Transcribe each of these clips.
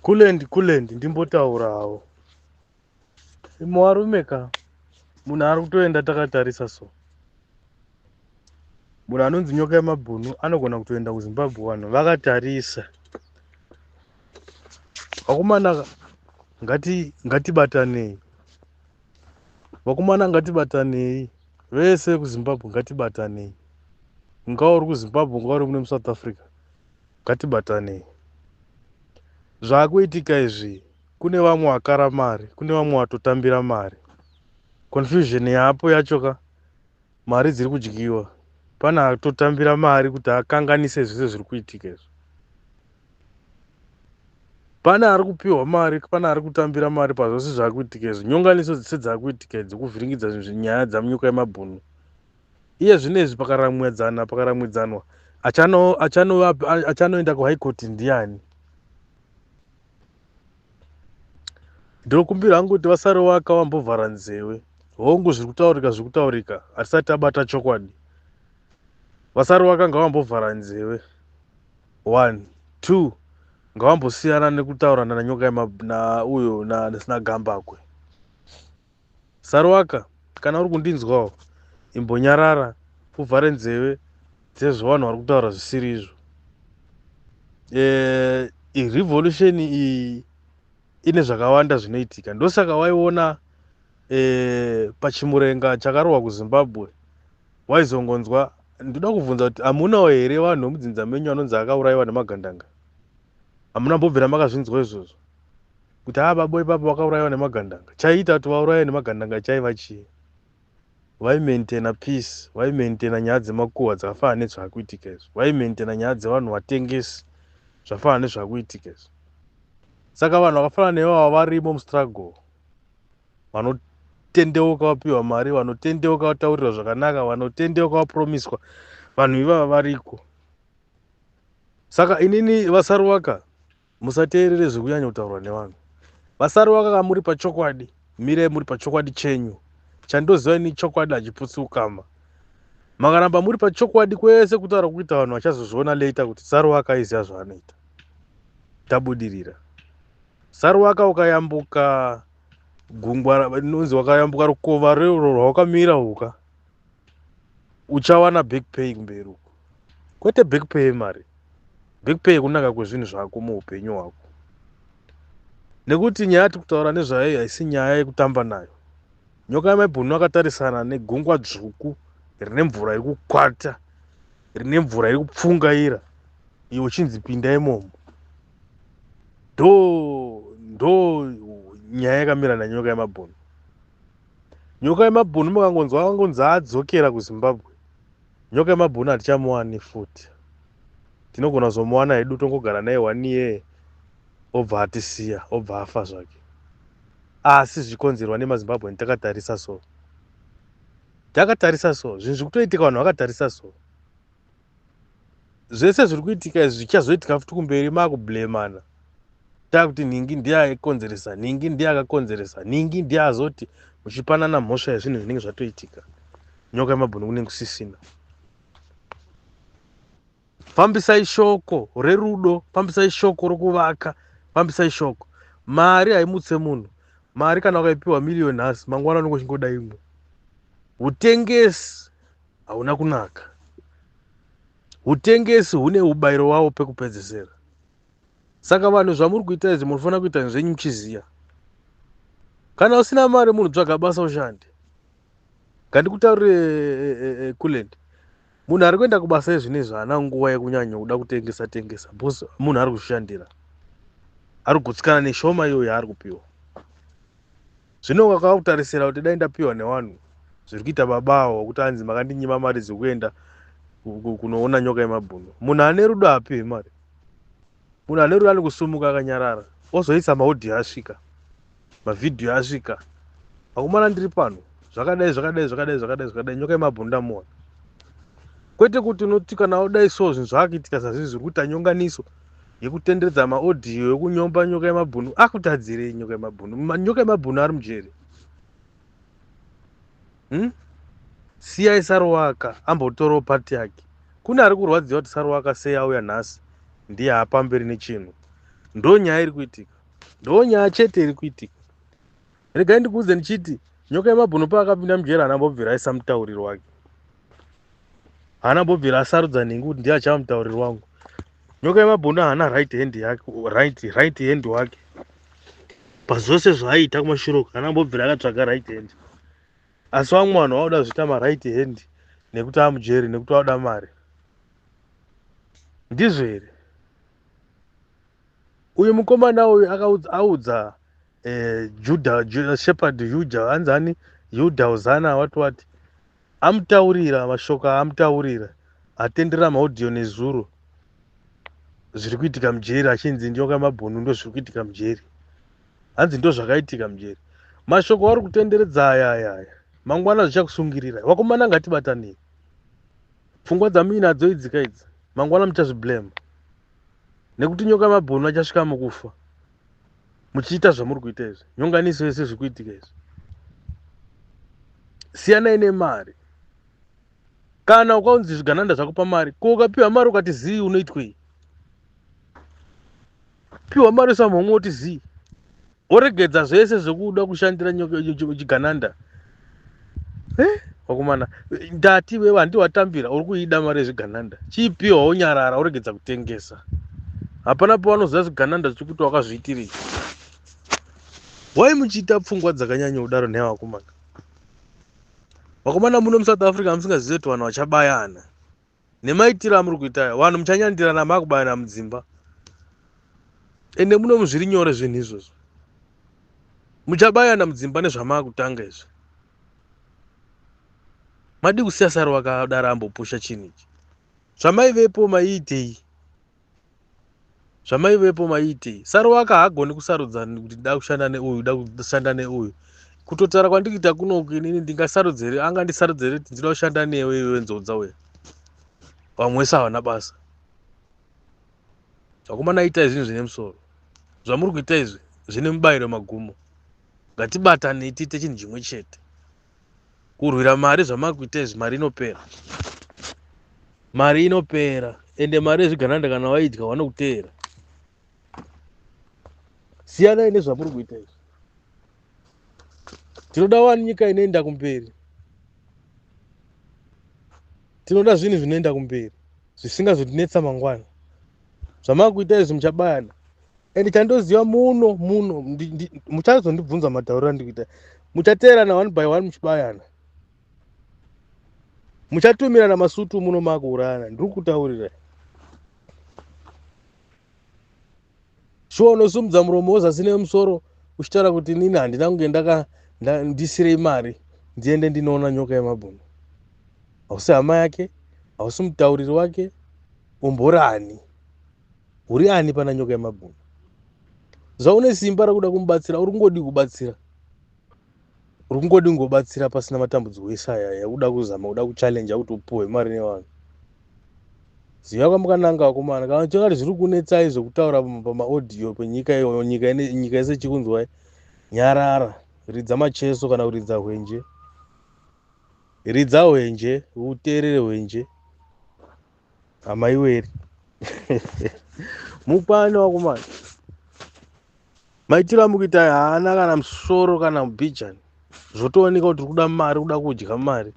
kulendi ndimbotaurawo. Mwarume ka munhu ari kutoenda takatarisa so. Munhu anonzi nyoka yemabhunu anogona kutoenda kuZimbabwe, vanhu vakatarisa. Vakomana ngatibatanei. Vakomana ngatibatanei. Vese kuZimbabwe ngatibatanei. Ungauri uri kuZimbabwe, ungauri mune muSouth Africa, ngatibatanei. Zvaakuitika izvi, kune vamwe vakara mari, kune vamwe vatotambira mari. Confusion yapo yacho ka, mari dziri kudyiwa. Pane atotambira mari kuti akanganise zvese zviri kuitika izvi. Pane ari kupiwa mari, pane ari kutambira mari pazvose zviri kuitika izvi. Nyonganiso dzese dziri kuitika idzi kuvhiringidza nyaya dzamunyika yemabhunu. Iye zvinezvi pakaramwidzanwa, achanoenda kuHigh Court ndiani? Ndokumbira hangu kuti vasare waka vambovhara nzewe. Hongu zviri kutaurika hatisati abata chokwadi. Vasare waka ngavambovhara nzewe. 1 2 ngavambosiyana nekutaurana nanyoka nauyo naGambakwe. Sarwaka, kana uri kundinzwawo, imbonyarara uvhare nzewe dzezvanhu vari kutaura zvisiri izvo. Revolution iyi ine zvakawanda zvinoitika. Ndosaka waiona pachimurenga chakarohwa kuZimbabwe waizongonzwa, ndoda kubvunza kuti hamunawo here vanhu vemudzinza menyu anonzi akaurayiwa nemagandanga? Hamuna mbobvira makazvinzwa izvozvo kuti babo ipapo vakaurayiwa nemagandanga? Chaiita kuti vaurayiwe nemagandanga chaiva chii? Vaimaintaina peace, vaimaintaina nyaya dzemakuhwa dzakafanana nezvakuitika izvi, vaimaintaina nyaya dzevanhu vatengesi zvafanana nezvakuitika izvi. Saka vanhu vakafanana nevava varimo mustruggle, vanotendeuka vapiwa mari, vanotendeuka vataurirwa zvakanaka, vanotendeuka vapromiswa, vanhu ivava variko. Saka inini vasaruwaka, musateerere zviri kunyanya kutaurwa nevanhu. Vasaruwaka kamuri pachokwadi, mirei muri pachokwadi chenyu. Chandoziva ni chokwadi hachiputsi ukama. Makaramba muri pachokwadi kwese kutaura kuita vanhu vachazozviona later kuti Saruwaka aiziva zvaanoita. Tabudirira. Saruwaka ukayambuka gungwa rinonzi wakayambuka rukova rwawakamira huka, uchawana big pay kumberi uko. Kwete big pay mari. Big pay kunaka kwezvinhu zvako muupenyu hwako. Nekuti nyaya tikutaura nezvayo haisi nyaya yekutamba nayo. Nyoka yemabhunu akatarisana negungwa dzvuku rine mvura iri kukwata, rine mvura iri kupfungaira, iwe uchinzi pinda imomo. Ndo nyaya yakamira nanyoka yemabhunu. Nyoka yemabhunu mukangonzi adzokera kuZimbabwe, nyoka yemabhunu hatichamuwani futi. Tinogona kuzomuwana hedu tongogara naye 1 year obva atisiya, obva afa zvake. Asi zvikonzerwa nemaZimbabwe takatarisa so. Takatarisa so, zvinhu zviri kutoitika vanhu vakatarisa so. Zvese zviri kuitika izvi zvichazoitika futi kumberi makublemana. Takuti ningi ndiye aikonzeresa, ningi ndiye akakonzeresa, ningi ndiye azoti, muchipanana mhosva yezvinhu zvinenge zvatoitika. Nyoka yemabhunu kunenge kusisina. Fambisai shoko rerudo, fambisai shoko rokuvaka, fambisai shoko. Mari haimutse munhu. Mari kana ukaipiwa miliyoni nhasi, mangwana unenge uchingoda imwe. Hutengesi hauna kunaka. Hutengesi hune ubayiro wavo pekupedzisira. Saka vanhu zvamuri kuita izvi munofanira kuita zvenyu muchiziya. Kana usina mari munhu tsvaga basa ushande. Ngandikutaurire Kulendi. Munhu ari kuenda kubasa izvinezvi haana nguva yekunyanya kuda kutengesa. Bosi munhu ari kushandira. Ari kugutsikana neshoma iyo yaari kupiwa. Zvino wakakutarisira kuti dai ndapiwa nevanhu zviri kuita babawo kuti anzi makandinyima mari dzekuenda kunoona nyoka yemabhunu. Munhu ane rudo apiwe mari. Munhu ane rudo anokusumuka akanyarara. Ozoisa maaudio asvika, mavhidhiyo asvika. Vakomana ndiri pano, zvakadai, nyoka yemabhunu ndamuona. Kwete kuti unoti kana udai so zvinhu zvaakuitika sazvizvi zviri kuita nyonganiso yekutenderedza maaudio yekunyomba nyoka yemabhunu. Akutadzirei nyoka yemabhunu? Nyoka yemabhunu ari mujeri. Siyai Saruwaka ambotorawo pati yake. Kune ari kurwadziwa kuti Saruwaka sei auya nhasi ndiye hapamberi nechinhu. ndonyaya iri kuitika, ndonyaya chete iri kuitika. Regai ndikuudze ndichiti nyoka yemabhunu paakapinda mujeri haana mbobvira aisa mutauriri wake, haana mbobvira asarudza nhingi kuti ndiye achava mutauriri wangu. Nyoka yemabhunu haana right hand wake pazvose zvaaita kumashure, haana mbobvira akatsvaga right hand. Asi vamwe vanhu vauda zvita maright hand nekuti amujeri, nekuti vauda mari. Ndizvo here? Uyu mukomana uyu audza shepherd Yuda, anzani Yuda uzana wati amutaurira mashoko amutaurira, atenderera maudhiyo nezuro zviri kuitika mujeri, achinzi nyoka mabhunu ndo zviri kuitika mujeri, hanzi ndo zvakaitika mujeri. Mashoko ari kutenderedza aya mangwana zvichakusungirira. Vakomana ngatibatanei, pfungwa dzamuinadzo idzika idzi mangwana muchazviblame, nekuti nyoka mabhunu achasvika mukufa muchiita zvamuri kuita izvi. Nyonganiso yese zviri kuitika izvi. Siyanai nemari. Kana ukaunzi zvigananda zvakupa mari, ko ukapiwa mari ukati zii unoitwei? Piwa mari samhomwe oti zii, oregedza zvese zvekuda kushandira chigananda. Vakomana ndati wewe handi watambira, uri kuida mari yezvigananda, chipiwa wonyarara oregedza kutengesa. Hapana pawanoziva zvigananda zviri kuti wakazviitirei. Wai muchiita pfungwa dzakanyanya kudaro nhai vakomana? Vakomana muno muSouth Africa musingazive kuti vanhu vachabayana nemaitiro amuri kuita aya, vanhu muchanyandirana makubayana mudzimba. Ende muno muzviri nyore zvinhu izvozvo, muchabayana mudzimba nezvamakutanga izvi. Madi kusiya Saro wakadaro ambopusha chinhu ichi. Zvamaivepo maiitei, zvamaivepo maiitei. Saro waka haagoni kusarudza kuti da kushanda neuyu, da kushanda neuyu. Kutotara kwandikuita kunoku inini ndingasarudzere, angandisarudzere kuti ndinoda kushanda newe iwe nzodza uya. Vamwe vese havana basa. Vakomana itai zvinhu zvine musoro. Zvamuri kuita izvi zvine mubayiro magumo. Ngatibatanei tiite chinhu chimwe chete. Kurwira mari zvamari kuita izvi, mari inopera. Mari inopera. Ende mari yezvigananda kana waidya vanokutera. Siyanai nezvamuri kuita izvi. Tinoda wani nyika inoenda kumberi. Tinoda zvinhu zvinoenda kumberi, zvisingazotinetsa mangwana. Zvamari kuita izvi muchabayana. Ende chandoziva muno muchazondibvunza matauriro andikuita. Muchateerana one by one muchibayana. Muchatumirana masutu muno makuurayana. Ndiri kutaurira. Shuwa unosumudza muromo wozasi nemusoro uchitaura kuti nini handina kunge ndisirei mari ndiende ndinoona nyoka yemabhunu. Hausi hama yake, hausi mutauriri wake, umbori ani? Uri ani pana nyoka yemabhunu? Zvaune simba rakuda kumubatsira, uri kungodi kubatsira. Uri kungodi kungobatsira pasina matambudziko ese aya yakuda kuzama, kuda kuchallenge kuti upuwe mari nevanhu. Ziva kwamukananga vakomana, kana chingari zviri kunetsai zvokutaura pamaaudio penyika yese chikunzwai, nyarara, ridza macheso kana kuridza hwenje. Ridza hwenje, uteerere hwenje. Hama iweri. Mukwane vakomana. Maitiro amukuita haana kana musoro kana mubhijani. Zvotooneka kuti kuda mari, kuda kudya mari.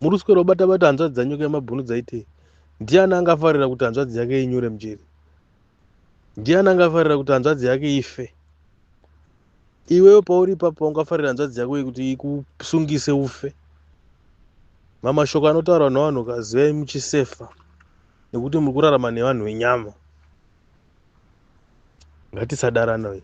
Muri kuswera kubata hanzvadzi dzanyoka yemabhunu dzaitei. Ndiani angafarira kuti hanzvadzi yake inyure mujeri? Ndiani angafarira kuti hanzvadzi yake ife? Iwewe pauri ipapo ungafarira hanzvadzi yako kuti ikusungise ufe? Mamashoko anotaurwa navanhu kazivai muchisefa, nekuti muri kurarama nevanhu venyama. Ngatisadarana we.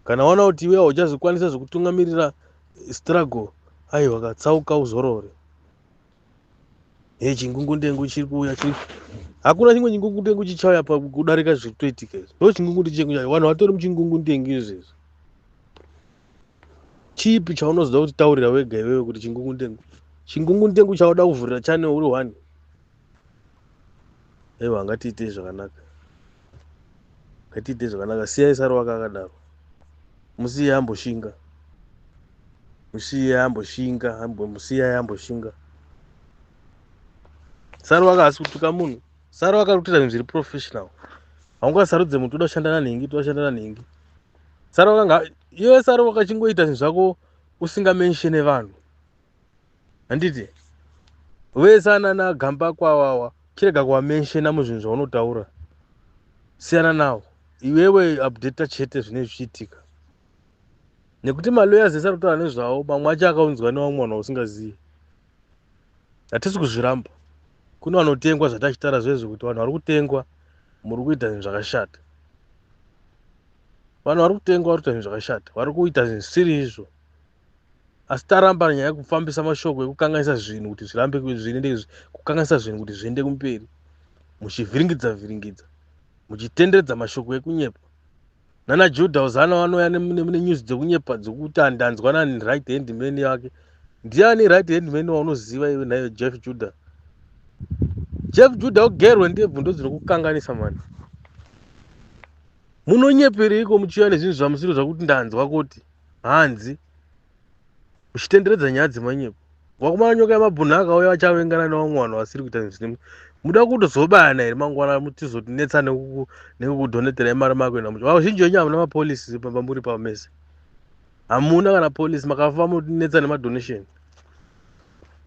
Kana waona kuti iwe hauchazvikwanisa zvokutungamirira struggle, aiwa katsauka uzorore. Chingungundengu chiri kuuya chiri. Hakuna chimwe chingungundengu chichauya pakudarika zviri kutoitika izvi. Ndo chingungundengu chengu. Vanhu vatori muchingungundengu izvezvi. Chipi chaunozoda kuti taurira wega iwewe kuti chingungundengu? Chingungundengu chauda kuvhurira chane uri one. Aiwa ngatiitei zvakanaka. Ngatiitei zvakanaka. Siyai Saro wakadaro. Musiye amboshinga. Musiye amboshinga, musiye amboshinga. Saro wakasi kutuka munhu. Saro wakatira zvinhu zviri professional. haungasarudze muntu uda kushanda nanhingi toshanda nanhingi sara wakanga iwe sara wakachingoita zvinhu zvako usingamenshene vanhu handiti wese anana gamba kwawawa chirega kuwamenshena muzvinhu zvaunotaura siyana nawo iwewe updata chete zvine zvichiitika nekuti maloyers ese ari kutaura nezvavo mamwe acho akaunzwa nevamwe vanhu usingazivi hatisi kuzviramba kune vanotengwa zvatachitaura zvezvo kuti vanhu vari kutengwa muri kuita zvinhu zvakashata vanhu vari kutengwa vari kuita zvinhu zvakashata vari kuita zvinhu zvisiri izvo asi taramba nyaya yekufambisa mashoko ekukanganisa zvinhu kuti zvirambe kukanganisa zvinhu kuti zviende kumberi muchivhiringidza muchitenderedza mashoko ekunyepa nana Judha uzana vanouya nenews dzekunyepa dzekuti ndanzwa nani right hand man yake ndiani right hand man waunoziva iwe naye Jeff Judha ugerwe ndebvu ndo dzinokukanganisa mani munonyepereiko muchiuya nezvinhu zvamusiro zvakuti ndanzwa kuti hanzi muchitenderedza nyaya dzemanyepo wakumana nyoka yamabhunu akauya achavengana nevamwe vanhu vasiri kuita zvinhu muda kutozobayana here mangwana mutizotinetsa nekukudhoneterai mari makuenda mucho vazhinji venyu hamuna mapolisi pamburi pamese hamuna kana polisi makafa mutinetsa nemadonation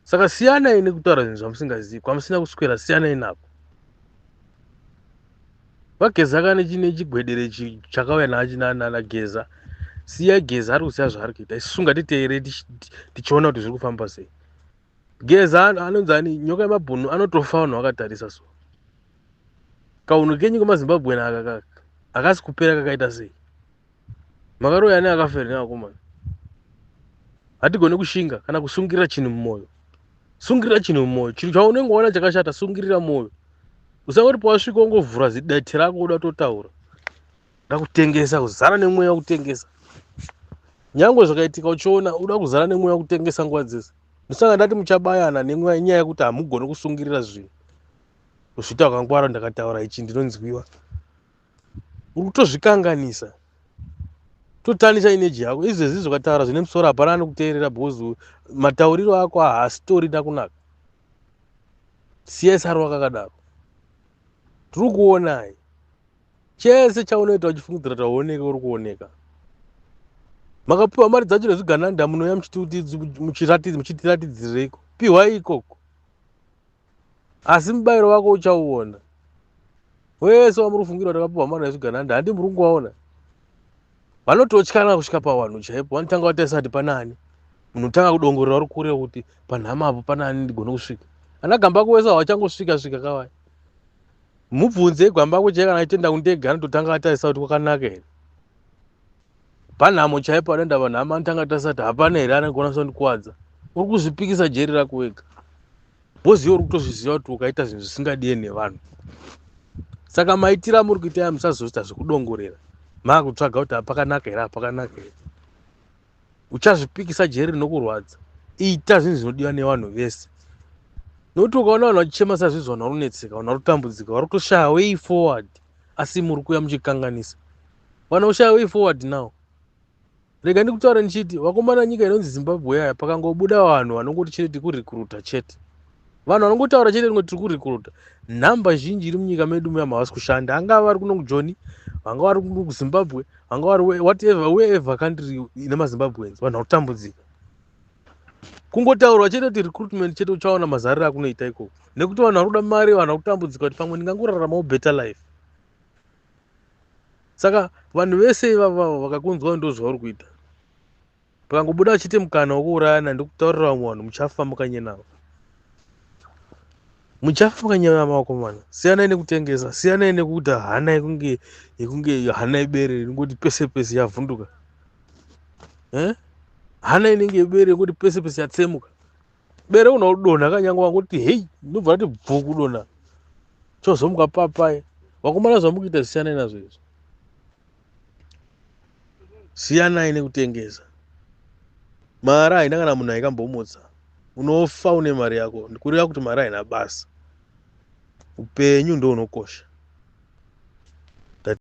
saka siyanai nekutaura zvinhu zvamusingazivi kwamusina kuswera siyanai napo vageza kane chine chigwedere chakauya nana geza siya geza ari kusiya zvaari kuita isusu ngatiteere tichiona kuti zviri kufamba sei geza anonzani nyoka yemabhunu anotofa vanhu vakatarisa so kaunhu kenyu kwemazimbabwe aka akasi kupera kakaita sei makaroya ane akafera nevakomana hatigoni kushinga kana kusungirira chinhu mumwoyo sungirira chinhu mumwoyo chinhu chaunenge waona chakashata sungirira mwoyo usangoti pawasvika ungovhura zidete rako uda totaura uda kutengesa kuzara nemweya wekutengesa nyangwe zvakaitika uchiona uda kuzara nemweya wekutengesa nguva dzese musanga ndati muchabayana nenyaya yekuti hamugoni kusungirira zvinhu usvita wakangwara ndakataura ichi ndinonzwiwa uri kutozvikanganisa totanisa ineji yako izvezvi zvakataura zvine musoro hapana anokuteerera bhozu matauriro ako haasitorina kunaka siya sari wakakadaro tiri kuonai chese chaunoita uchifungidzira kuti hauoneka uri kuoneka makapiwa mari dzacho nezvigananda munoya muchitiratidzireiko pihwai ikoko asi mubayiro wako uchauona wese wamuri kufungira kuti akapiwa mari nezvigananda handi muri kungovaona vanototyana kusvika pawanhu chaipo vanotanga vatarisa kuti panani munhu tanga kudongorera uri kure kuti panhamapo panani ndigone kusvika ana gamba kuwese hawachangosvika kawai mubvunze gwamba kuchai kana achitenda kundega anototanga atarisa kuti kwakanaka here panhamo chaipo anoenda vanhama anotanga atarisa kuti hapana here anogona kusondikuwadza uri kuzvipikisa jeri rako wega bozivo uri kutozviziva kuti ukaita zvinhu zvisingadiwe nevanhu saka maitira muri kuita musazoita zvekudongorera makutsvaga kuti hapakanaka here hapakanaka here uchazvipikisa jeri rinokurwadza ita zvinhu zvinodiwa nevanhu vese nokuti ukaona vanhu vachichema sazvizvi vanhu vari kunetseka vanhu vari kutambudzika vari kutoshaya way forward asi muri kuuya muchikanganisa vanhu ushaya way forward nawo rega ndikutaura ndichiti vakomana nyika inonzi Zimbabwe yaya pakangobuda vanhu vanongoti chete tiri kurikuruta chete vanhu vanongotaura chete ringo tiri kurikuruta nhamba zhinji iri munyika medu muyama havasi kushanda angava vari kuno kujoni vanga vari kuzimbabwe vanga vari whatever wherever country ine mazimbabweans vanhu vari kutambudzika kungotaurwa chete kuti recruitment chete uchaona mazariro akunoita ikoko nekuti vanhu vari kuda mari vanhu vari kutambudzika kuti pamwe ndingangoraramawo better life saka vanhu vese ivava vakakunzwa ndo zvauri kuita pakangobuda vachite mukana wekuurayana ndokutaurira vamwe vanhu muchafa mukanyenavo muchafa mukanyenya makomana siyanai nekutengesa siyanai nekuti hana yekunge hana ibere ingoti pese pese yavhunduka hana inenge ibere ingoti pese pese yatsemuka bere unaudonha kanyangwa wangoti hei ndobva ati bvu kudonha chozomuka papai wakomana zvamukuita siyanai nazvo izvo siyanai nekutengesa mari haina kana munhu aikambomutsa unofa une mari yako kureva kuti mari haina basa upenyu ndo unokosha